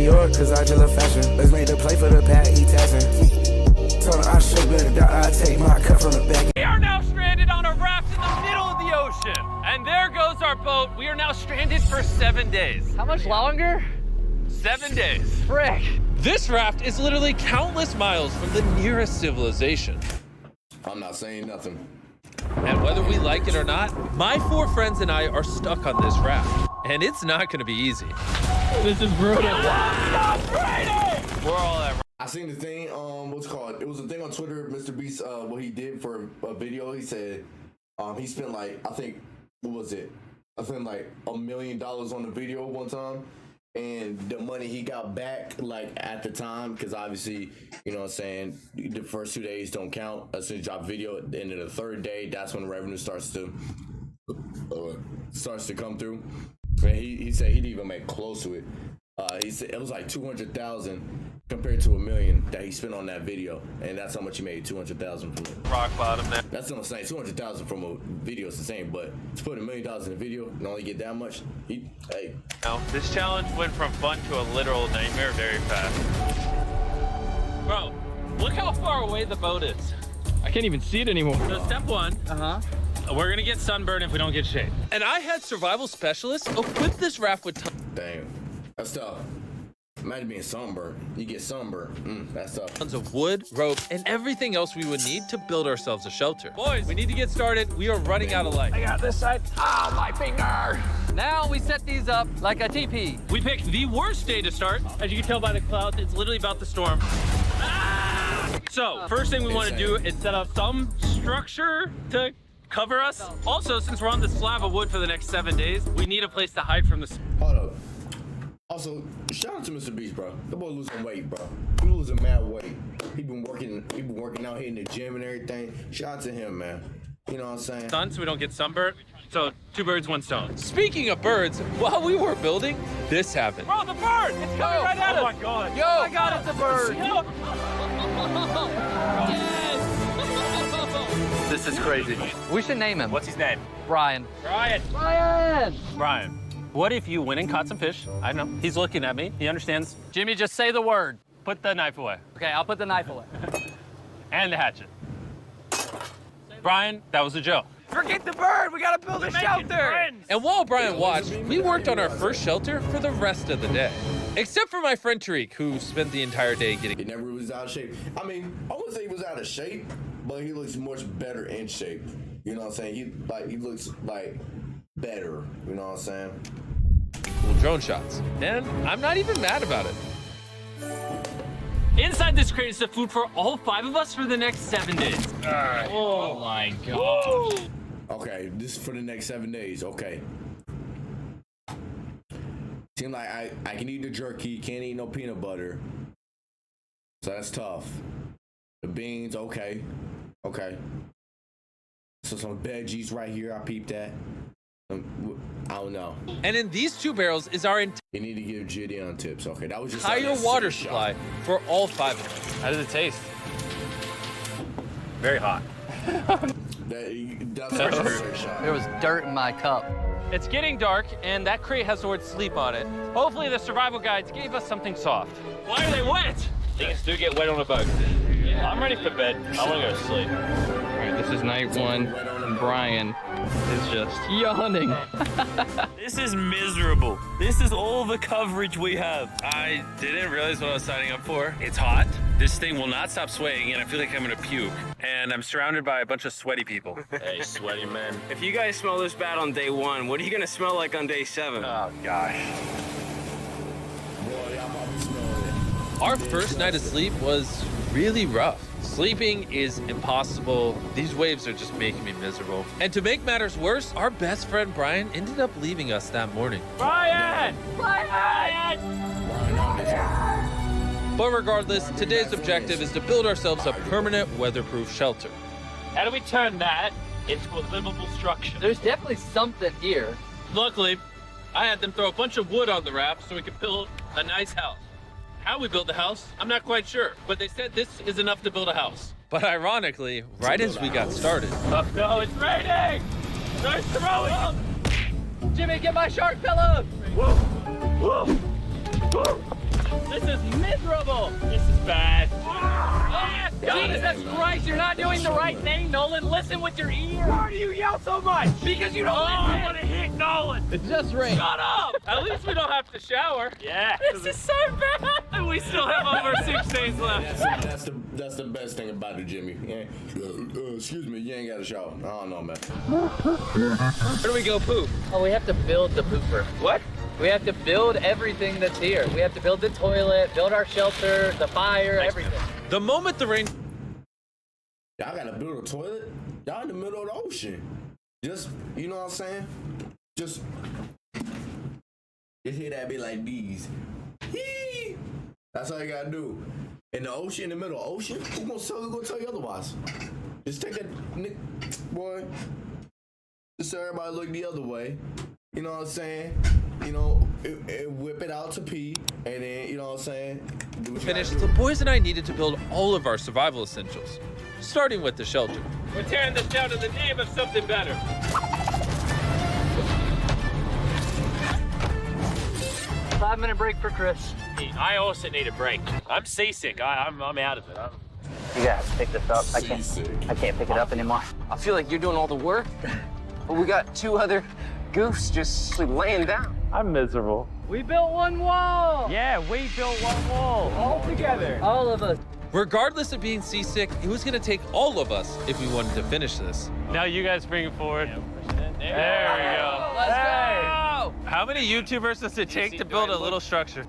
York, cause I just love fashion. Let's make the play for the pad, he tapping. Told her I should better die, I take my cut from the back. We are now stranded on a raft in the middle of the ocean. And there goes our boat. We are now stranded for 7 days. How much longer? 7 days. Frick. This raft is literally countless miles from the nearest civilization. I'm not saying nothing. And whether we like it or not, my 4 friends and I are stuck on this raft. And it's not gonna be easy. This is brutal. We're all at I seen the thing, what's it called? It was a thing on Twitter, MrBeast, what he did for a video. He said he spent like, I think, what was it? I spent like $1 million on the video one time. And the money he got back, like, at the time, because obviously, you know what I'm saying, the first 2 days don't count. As soon as you drop a video, at the end of the 3rd day, that's when revenue starts to come through. And he said he didn't even make close to it. He said it was like 200,000 compared to $1 million that he spent on that video, and that's how much he made, 200,000 from it. rock bottom now. That's what I'm saying. 200,000 from a video is the same, but to put $1 million in a video and only get that much, hey. Now, this challenge went from fun to a literal nightmare very fast. Bro, look how far away the boat is. I can't even see it anymore. So step 1, we're gonna get sunburned if we don't get shade. And I had survival specialists equip this raft with Damn, that's tough. Imagine being sunburned. You get sunburned. That's tough. tons of wood, rope, and everything else we would need to build ourselves a shelter. Boys, we need to get started. We are running out of light. I got this side. Ah, my finger. Now we set these up like a teepee. We picked the worst day to start. As you can tell by the clouds, it's literally about to storm. Ah! So, first thing we want to do is set up some structure to cover us. Also, since we're on this slab of wood for the next 7 days, we need a place to hide from the sun. Hold up. Also, shout out to MrBeast, bro. The boy losing weight, bro. He losing mad weight. He been working out, hitting the gym and everything. Shout out to him, man. You know what I'm saying? Sun, so we don't get sunburned. So 2 birds, 1 stone. Speaking of birds, while we were building, this happened. Bro, the bird! It's coming right at us! Oh my god! Yo! Oh my god, it's a bird! This is crazy. We should name him. What's his name? Brian. Brian! Brian! Brian. What if you went and caught some fish? I know. He's looking at me. He understands. Jimmy, just say the word. Put the knife away. Okay, I'll put the knife away. And the hatchet. Brian, that was a joke. Forget the bird, we gotta build a shelter! And while Brian watched, we worked on our first shelter for the rest of the day. Except for my friend Tariq, who spent the entire day getting... He never was out of shape. I mean, I wouldn't say he was out of shape, but he looks much better in shape. You know what I'm saying? He looks like better. You know what I'm saying? cool drone shots. And I'm not even mad about it. Inside this crate is the food for all 5 of us for the next 7 days. All right. Oh my gosh. Okay, this is for the next 7 days. Okay. Seems like I can eat the jerky, can't eat no peanut butter. So that's tough. The beans, okay. Okay. So some veggies right here, I peeped that. I don't know. And in these 2 barrels is our You need to give Gideon tips. Okay, that was just entire water supply for all 5 of us. How does it taste? Very hot. That's a shot. There was dirt in my cup. It's getting dark, and that crate has the word sleep on it. Hopefully the survival guides gave us something soft. Why are they wet? Things do get wet on a boat. Yeah. I'm ready for bed. I want to go to sleep. All right, this is night 1. Brian is just yawning. This is miserable. This is all the coverage we have. I didn't realize what I was signing up for. It's hot. This thing will not stop swaying, and I feel like I'm gonna puke. And I'm surrounded by a bunch of sweaty people. Hey, sweaty man. If you guys smell this bad on day 1, what are you gonna smell like on day 7? Oh, gosh. Boy, I'm about to smell it. Our first night of sleep was really rough. Sleeping is impossible. These waves are just making me miserable. And to make matters worse, our best friend Brian ended up leaving us that morning. Brian! Brian, I'm just- But regardless, today's objective is to build ourselves a permanent weatherproof shelter. How do we turn that into a livable structure? There's definitely something here. Luckily, I had them throw a bunch of wood on the raft so we could build a nice house. How we built the house, I'm not quite sure, but they said this is enough to build a house. But ironically, right as we got started, Oh no, it's raining! They're throwing! Jimmy, get my shark pillow! This is miserable. This is bad. Ah, Jesus Christ, you're not doing the right thing, Nolan. Listen with your ear. Why do you yell so much? Because you don't want to hit Nolan. It's just rain. Shut up. At least we don't have to shower. Yeah. This is so bad. And we still have over 6 days left. That's the best thing about it, Jimmy. Yeah. Excuse me, you ain't got a shower. I don't know, man. Where do we go poop? Oh, we have to build the pooper. What? We have to build everything that's here. We have to build the toilet, build our shelter, the fire, everything. The moment the rain Y'all gotta build a toilet? Y'all in the middle of the ocean. Just, you know what I'm saying? Just hear that be like these. Hee! That's all you gotta do. In the ocean, in the middle of the ocean, who gonna tell you otherwise? Just take that, boy. Just so everybody look the other way. You know what I'm saying? You know, whip it out to pee, and then, you know what I'm saying? Do what you finished, gotta the do. boys and I needed to build all of our survival essentials, starting with the shelter. We're tearing this down in the name of something better. 5-minute break for Chris. I also need a break. I'm seasick. I'm out of it. You gotta pick this up. I can't pick it up anymore. I feel like you're doing all the work, but we got 2 other goofs just laying down. I'm miserable. We built one wall. Yeah, we built one wall. All together. All of us. Regardless of being seasick, it was gonna take all of us if we wanted to finish this. Now you guys bring it forward. There we go. Let's go. How many YouTubers does it take to build a little structure?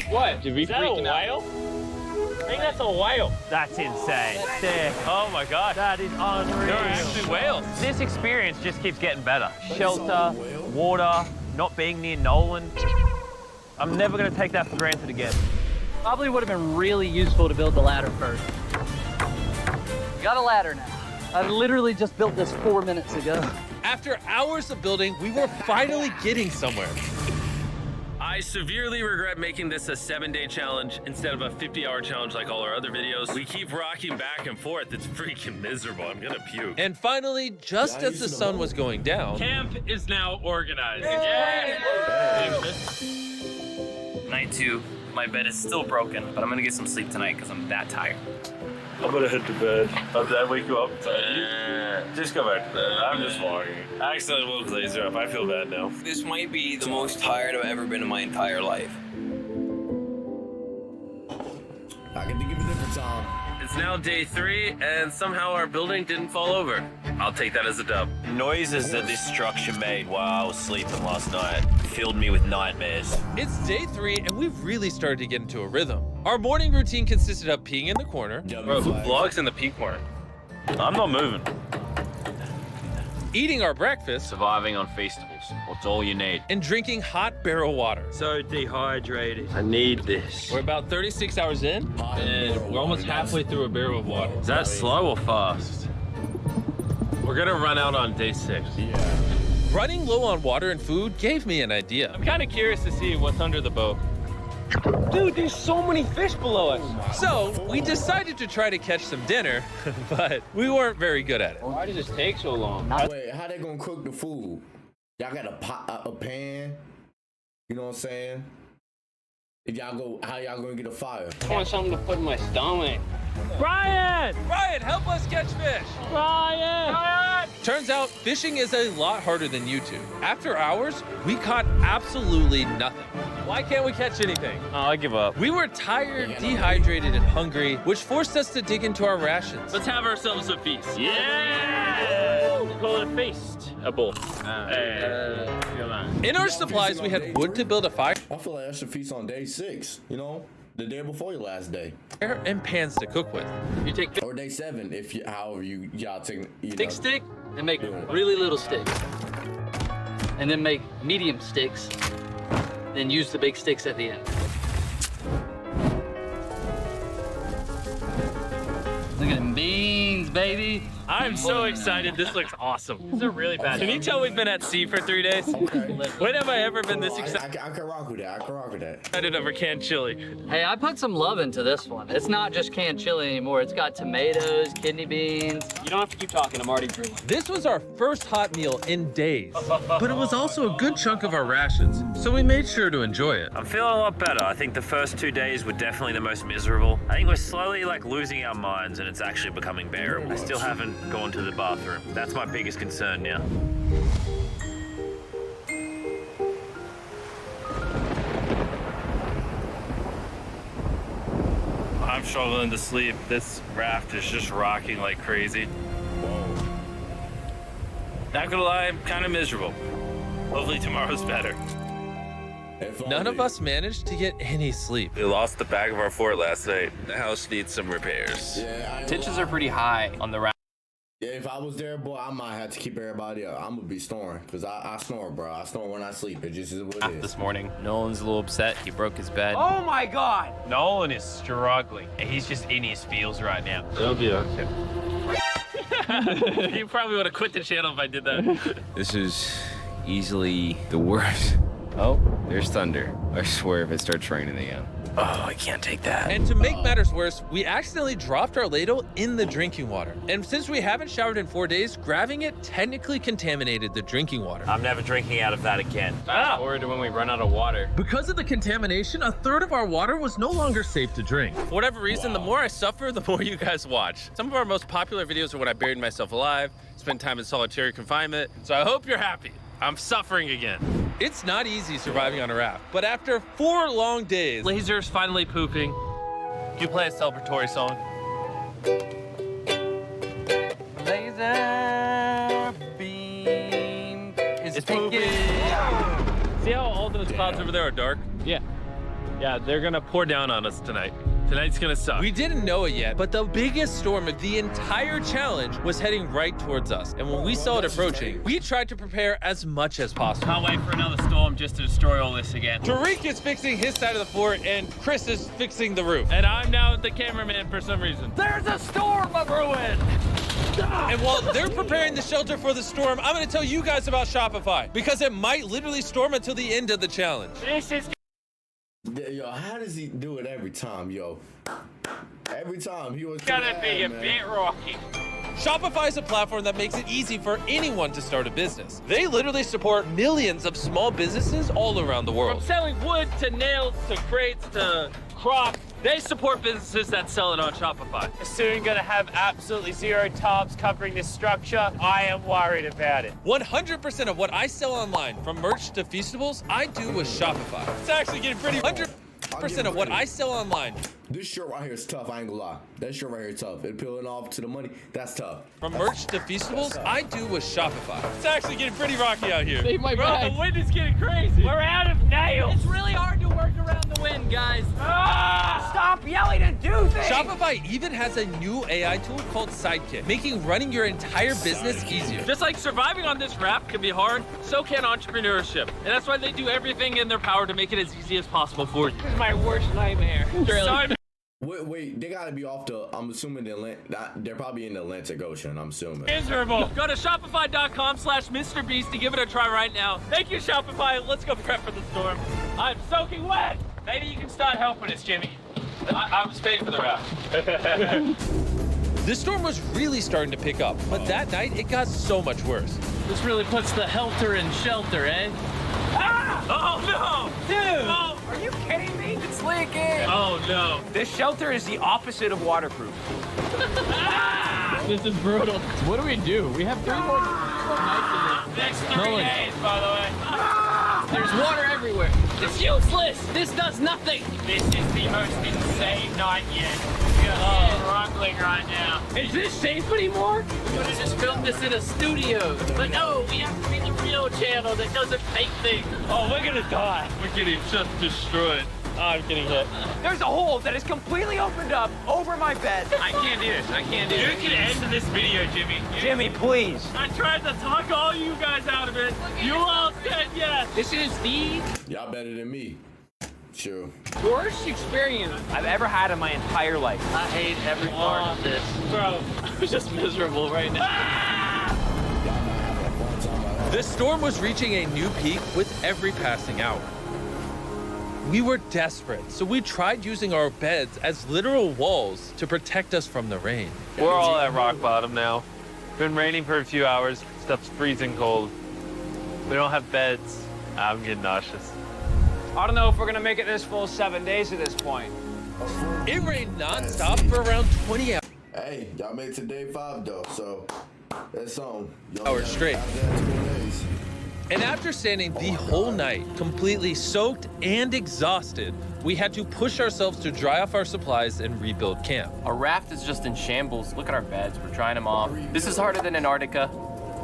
What? Is that a whale? I think that's a whale. That's insane. Sick. Oh my gosh. That is unreal. There are actually whales. This experience just keeps getting better. Shelter, water, not being near Nolan. I'm never gonna take that for granted again. Probably would have been really useful to build the ladder first. Got a ladder now. I literally just built this 4 minutes ago. After hours of building, we were finally getting somewhere. I severely regret making this a 7-day challenge instead of a 50-hour challenge like all our other videos. We keep rocking back and forth. It's freaking miserable. I'm gonna puke. And finally, just as the sun was going down, Camp is now organized. Night 2. My bed is still broken, but I'm gonna get some sleep tonight because I'm that tired. I'm gonna head to bed. Did I wake you up? Just go back to bed. I'm just walking. I accidentally woke Laser up. I feel bad now. This might be the most tired I've ever been in my entire life. I can think of a different time. It's now day 3, and somehow our building didn't fall over. I'll take that as a dub. Noises that this structure made while I was sleeping last night filled me with nightmares. it's day 3 and we've really started to get into a rhythm. Our morning routine consisted of peeing in the corner, Bro, who vlogs in the pee corner? I'm not moving. eating our breakfast, Surviving on Feastables. What's all you need? and drinking hot barrel water. So dehydrated. I need this. We're about 36 hours in, and we're almost halfway through a barrel of water. Is that slow or fast? We're gonna run out on day 6. Running low on water and food gave me an idea. I'm kind of curious to see what's under the boat. Dude, there's so many fish below us. So we decided to try to catch some dinner, but we weren't very good at it. Why does this take so long? Wait, how they gonna cook the food? Y'all got a pan? You know what I'm saying? If y'all go, how y'all gonna get a fire? I want something to put in my stomach. Brian! Ryan, help us catch fish. Brian! Turns out fishing is a lot harder than YouTube. After hours, we caught absolutely nothing. Why can't we catch anything? Oh, I give up. We were tired, dehydrated, and hungry, which forced us to dig into our rations. Let's have ourselves a feast. Yeah! Call it a feast. A bull. In our supplies, we had wood to build a fire I feel like I should feast on day 6. You know, the day before your last day, and pans to cook with. You take or day 7, if you, however y'all take. You big know. stick and make really little sticks. And then make medium sticks. Then use the big sticks at the end. Look at them beans, baby. I'm so excited. This looks awesome. This is a really bad. Can you tell we've been at sea for 3 days? Okay. When have I ever been this I excited can rock with that. I can rock with that. over canned chili? Hey, I put some love into this one. It's not just canned chili anymore. It's got tomatoes, kidney beans. You don't have to keep talking. I'm already drinking. This was our first hot meal in days, but it was also a good chunk of our rations, so we made sure to enjoy it. I'm feeling a lot better. I think the first 2 days were definitely the most miserable. I think we're slowly like losing our minds and it's actually becoming bearable. I still haven't gone to the bathroom. That's my biggest concern now. I'm struggling to sleep. This raft is just rocking like crazy. Not gonna lie, I'm kind of miserable. Hopefully tomorrow's better. None of us managed to get any sleep. We lost the back of our fort last night. The house needs some repairs. Yeah, Tensions are pretty high on the raft. Yeah, if I was there, boy, I might have to keep everybody up. I'm gonna be snoring, cause I snore, bro. I snore when I sleep. It just is what it is. This morning, Nolan's a little upset. He broke his bed. Oh my God! Nolan is struggling. And he's just in his feels right now. It'll be okay. You probably would have quit the channel if I did that. This is easily the worst. Oh, there's thunder. I swear if it starts raining again. Oh, I can't take that. And to make matters worse, we accidentally dropped our ladle in the drinking water. And since we haven't showered in 4 days, grabbing it technically contaminated the drinking water. I'm never drinking out of that again. Fast forward to when we run out of water. Because of the contamination, a third of our water was no longer safe to drink. For whatever reason, the more I suffer, the more you guys watch. Some of our most popular videos are when I buried myself alive, spent time in solitary confinement, so I hope you're happy. I'm suffering again. It's not easy surviving on a raft, but after 4 long days, Laser's finally pooping. You play a celebratory song. Laser beam is pooping. See how all those clouds over there are dark? Yeah. Yeah, they're gonna pour down on us tonight. Tonight's gonna suck. we didn't know it yet, but the biggest storm of the entire challenge was heading right towards us. And when we saw it approaching, we tried to prepare as much as possible. Can't wait for another storm just to destroy all this again. Tariq is fixing his side of the fort, and Chris is fixing the roof. And I'm now the cameraman for some reason. There's a storm of ruin! And while they're preparing the shelter for the storm, I'm gonna tell you guys about Shopify, because it might literally storm until the end of the challenge. This is Yo, how does he do it every time, yo? Every time he was gonna be a bit rocky. Shopify is a platform that makes it easy for anyone to start a business. They literally support millions of small businesses all around the From world. selling wood to nails to crates to crops, they support businesses that sell it on Shopify. soon gonna have absolutely zero tarps covering this structure. I am worried about it. 100% of what I sell online, from merch to Feastables, I do with Shopify. It's actually getting pretty 100% of what I sell online. This shirt right here is tough, I ain't gonna lie. That shirt right here is tough. It peeling off to the money, that's tough. From merch to Feastables, I do with Shopify. It's actually getting pretty rocky out here. Bro, the wind is getting crazy. We're out of nails. It's really hard to work around the wind, guys. Stop yelling and do things. Shopify even has a new AI tool called Sidekick, making running your entire business easier. Just like surviving on this raft can be hard, so can entrepreneurship. And that's why they do everything in their power to make it as easy as possible for you. This is my worst nightmare. Sorry. Wait, they gotta be off the, I'm assuming they're probably in the Atlantic Ocean, I'm assuming. Miserable. Go to shopify.com/MrBeast to give it a try right now. Thank you, Shopify. Let's go prep for the storm. I'm soaking wet. Maybe you can start helping us, Jimmy. I was paid for the raft. The storm was really starting to pick up, but that night it got so much worse. This really puts the helter in shelter, eh? Ah! Oh no! Dude! Oh, are you kidding me? It's leaking! Oh no. This shelter is the opposite of waterproof. This is brutal. What do? We have 3 more nights in this. Next 3 days, by the way. There's water everywhere. It's useless! This does nothing! This is the most insane night yet. We are struggling right now. Is this safe anymore? We would have just filmed this in a studio. But no, we have to be the real channel that doesn't fake things. Oh, we're gonna die. We're getting just destroyed. Oh, I'm getting hit. There's a hole that is completely opened up over my bed. I can't do this. I can't do this. You can end this video, Jimmy. Jimmy, please. I tried to talk all you guys out of it. You all said yes. This is the... Y'all better than me. Sure. Worst experience I've ever had in my entire life. I hate every part of this. Bro, I'm just miserable right now. The storm was reaching a new peak with every passing hour. We were desperate, so we tried using our beds as literal walls to protect us from the rain. We're all at rock bottom now. Been raining for a few hours. Stuff's freezing cold. We don't have beds. I'm getting nauseous. I don't know if we're gonna make it this full 7 days at this point. It rained non-stop for around 20 Hey, y'all made it to day 5 though, so that's something. hours straight. And after standing the whole night, completely soaked and exhausted, we had to push ourselves to dry off our supplies and rebuild camp. Our raft is just in shambles. Look at our beds. We're drying them off. This is harder than Antarctica.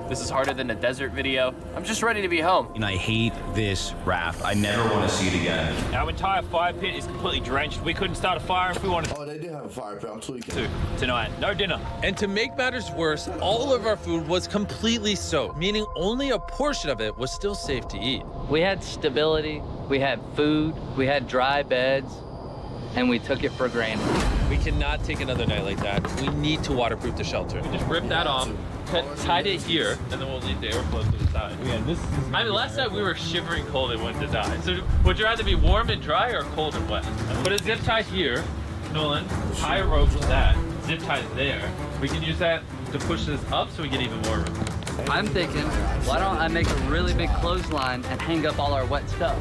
This is harder than a desert video. I'm just ready to be home. And I hate this raft. I never want to see it again. Our entire fire pit is completely drenched. We couldn't start a fire if we wanted Oh, they did have a fire pit. I'm tweaking. tonight. No dinner. And to make matters worse, all of our food was completely soaked, meaning only a portion of it was still safe to eat. We had stability, we had food, we had dry beds, and we took it for granted. We cannot take another night like that. We need to waterproof the shelter. Just rip that off, tied it here, and then we'll leave the airflow to the side. Yeah, this is... I mean, last night we were shivering cold and wanted to die. So would you rather be warm and dry or cold and wet? Put a zip tie here, Nolan, tie a rope to that, zip tie it there. We can use that to push this up so we get even more room. I'm thinking, why don't I make a really big clothesline and hang up all our wet stuff?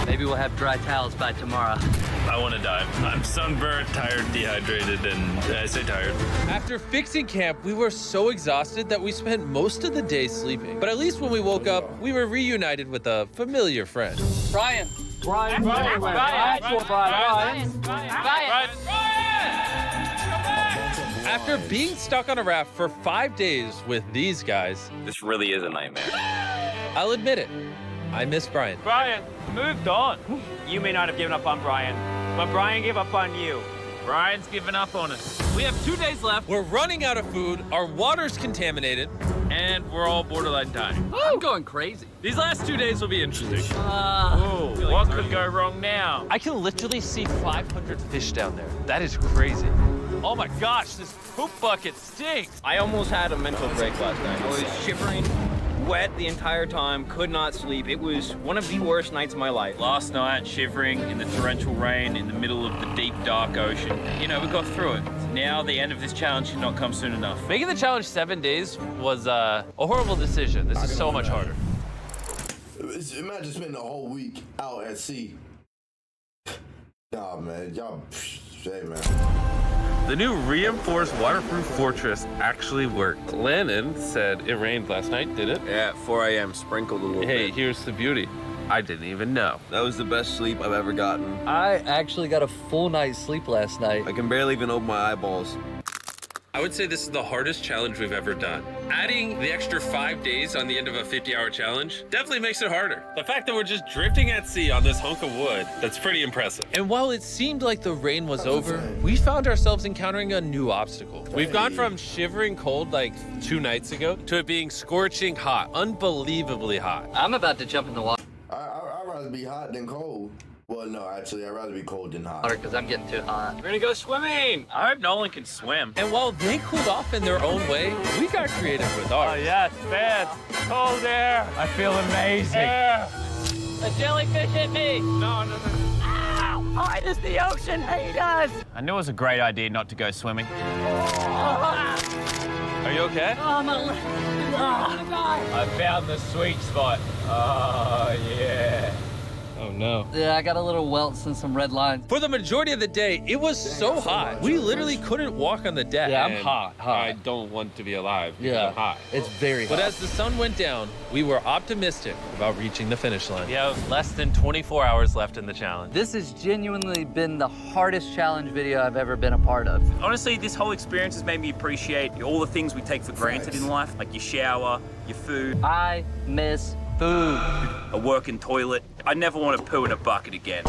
Maybe we'll have dry towels by tomorrow. I want to die. I'm sunburnt, tired, dehydrated, and I say tired. After fixing camp, we were so exhausted that we spent most of the day sleeping. But at least when we woke up, we were reunited with a familiar friend. Brian. Brian. After being stuck on a raft for 5 days with these guys, This really is a nightmare. I'll admit it, I miss Brian. Brian, moved on. You may not have given up on Brian, but Brian gave up on you. Brian's giving up on us. We have 2 days left, We're running out of food, our water's contaminated. and we're all borderline dying. I'm going crazy. These last 2 days will be interesting. Oh, what could go wrong now? I can literally see 500 fish down there. That is crazy. Oh my gosh, this poop bucket stinks. I almost had a mental break last night. I was shivering, wet the entire time, could not sleep. It was one of the worst nights of my life. Last night, shivering in the torrential rain in the middle of the deep, dark ocean. You know, we got through it. Now the end of this challenge should not come soon enough. Making the challenge 7 days was a horrible decision. This is so much harder. Imagine spending a whole week out at sea. Nah, man. Y'all, hey, man. The new reinforced waterproof fortress actually worked. Lennon said it rained last night, did it? Yeah, at 4 a.m. sprinkled a little Hey, bit. here's the beauty. I didn't even know. That was the best sleep I've ever gotten. I actually got a full night's sleep last night. I can barely even open my eyeballs. I would say this is the hardest challenge we've ever done. Adding the extra 5 days on the end of a 50-hour challenge definitely makes it harder. The fact that we're just drifting at sea on this hunk of wood, that's pretty impressive. And while it seemed like the rain was over, we found ourselves encountering a new obstacle. We've gone from shivering cold like 2 nights ago to it being scorching hot, unbelievably hot. I'm about to jump in the water I'd rather be hot than cold. Well, no, actually, I'd rather be cold than hot. because I'm getting too hot. We're gonna go swimming. I hope Nolan can swim. And while they cooled off in their own way, we got creative with ours. Oh yes, man. Cold air. I feel amazing. A jellyfish hit me! No. Ow! Why does the ocean hate us? I knew it was a great idea not to go swimming. Are you okay? Oh, my leg. I found the sweet spot. Oh yeah. Oh no. Yeah, I got a little welts and some red lines. For the majority of the day, it was so hot. We literally couldn't walk on the deck. Yeah, I'm hot. I don't want to be alive. Yeah, I'm hot. it's very hot. But as the sun went down, we were optimistic about reaching the finish line. We have less than 24 hours left in the challenge. This has genuinely been the hardest challenge video I've ever been a part of. Honestly, this whole experience has made me appreciate all the things we take for granted in life, like your shower, your food, I miss food. a working toilet. I never want to poo in a bucket again.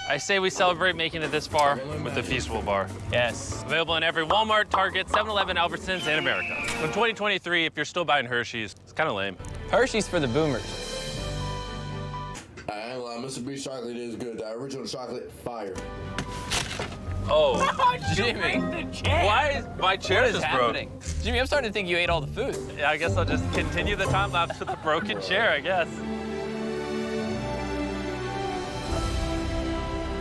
I say we celebrate making it this far with the Feastable Bar. Yes. Available in every Walmart, Target, 7-Eleven, Albertsons, and America. In 2023, if you're still buying Hershey's, it's kind of lame. Hershey's for the boomers. I ain't lying. MrBeast chocolate is good. The original chocolate, fire. Oh, Jimmy. Why is my chair what is just broke? happening? Jimmy, I'm starting to think you ate all the food. Yeah, I guess I'll just continue the time lapse with the broken chair, I guess.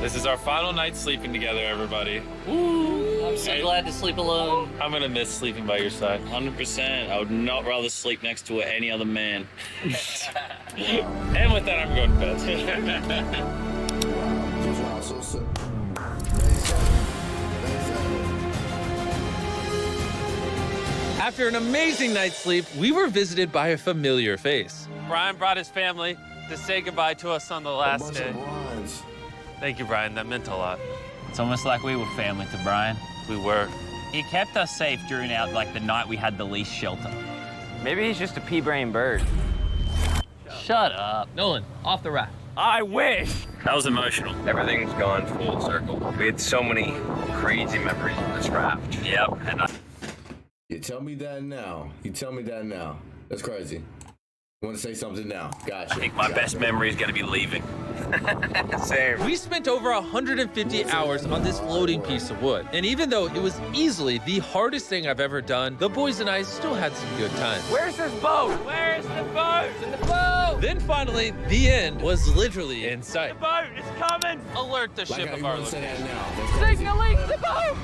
This is our final night sleeping together, everybody. I'm so glad to sleep alone. I'm gonna miss sleeping by your side. 100%. I would not rather sleep next to any other man. And with that, I'm going to bed. After an amazing night's sleep, we were visited by a familiar face. Brian brought his family to say goodbye to us on the last day. Thank you, Brian. That meant a lot. It's almost like we were family to Brian. We were. He kept us safe during the night we had the least shelter. Maybe he's just a pea-brain bird. Shut up. Nolan, off the raft. I wish. That was emotional. Everything's gone full circle. We had so many crazy memories on this raft. Yep. And You tell me that now. You tell me that now. That's crazy. You want to say something now? Gotcha. I think my best memory is going to be leaving. Same. We spent over 150 hours on this floating piece of wood. And even though it was easily the hardest thing I've ever done, the boys and I still had some good times. Where's this boat? Where's the boat? In the boat! Then finally, the end was literally in sight. The boat is coming. Alert the ship of our say that location. now. That's crazy. Signaling the boat!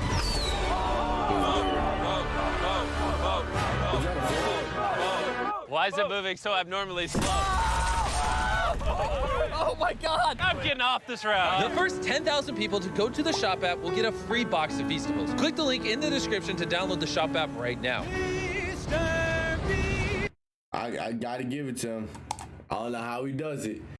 Why is it moving so abnormally slow? Oh my God! I'm getting off this raft. The first 10,000 people to go to the Shop app will get a free box of Feastables. Click the link in the description to download the Shop app right now. I gotta give it to him. I don't know how he does it.